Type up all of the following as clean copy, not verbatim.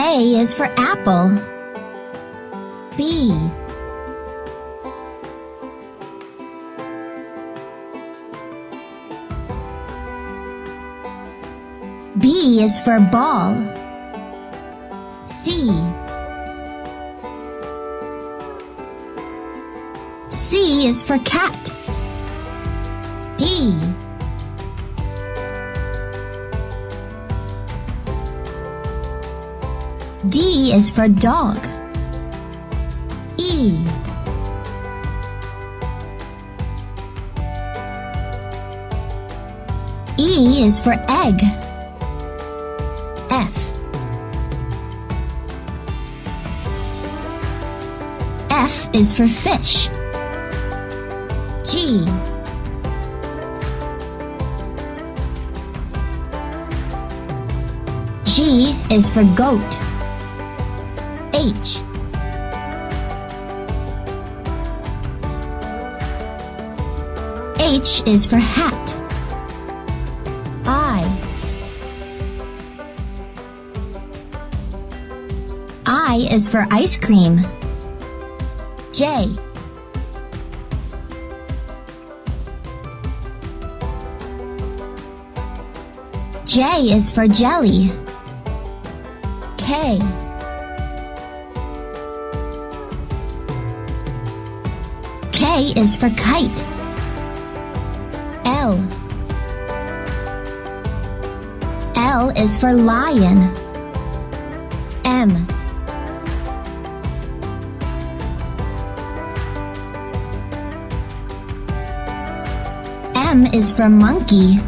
A is for apple. B. B is for ball. C. C is for cat. D. D is for dog. E. E is for egg. F. F is for fish. G. G is for goat. H. H is for hat. I. I is for ice cream. J. J is for jelly. K. K is for kite. L. L is for lion. M. M is for monkey.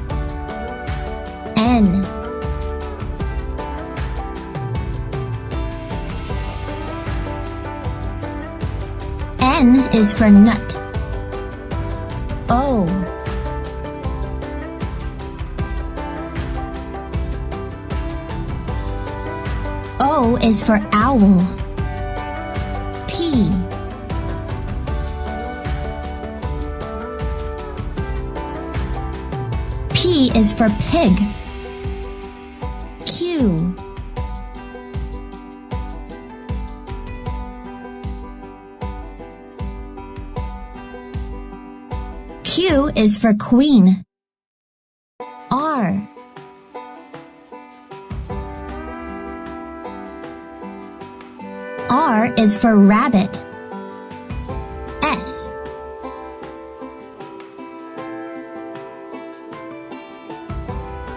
N. N is for nut. O. O is for owl. P. P is for pig. Q. Q is for queen. R. R is for rabbit. S.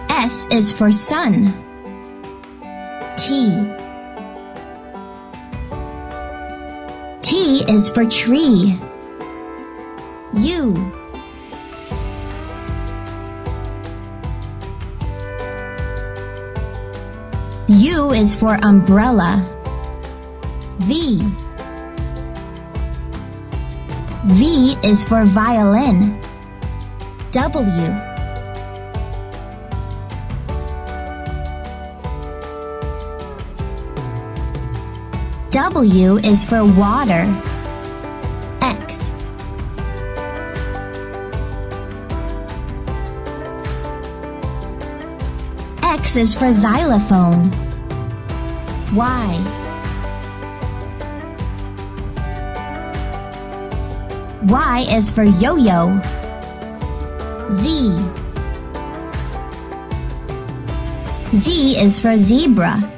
S is for sun. T. T is for tree. U. U is for umbrella. V. V is for violin. W. W is for water. X. X is for xylophone. Y. Y is for yo-yo. Z. Z is for zebra.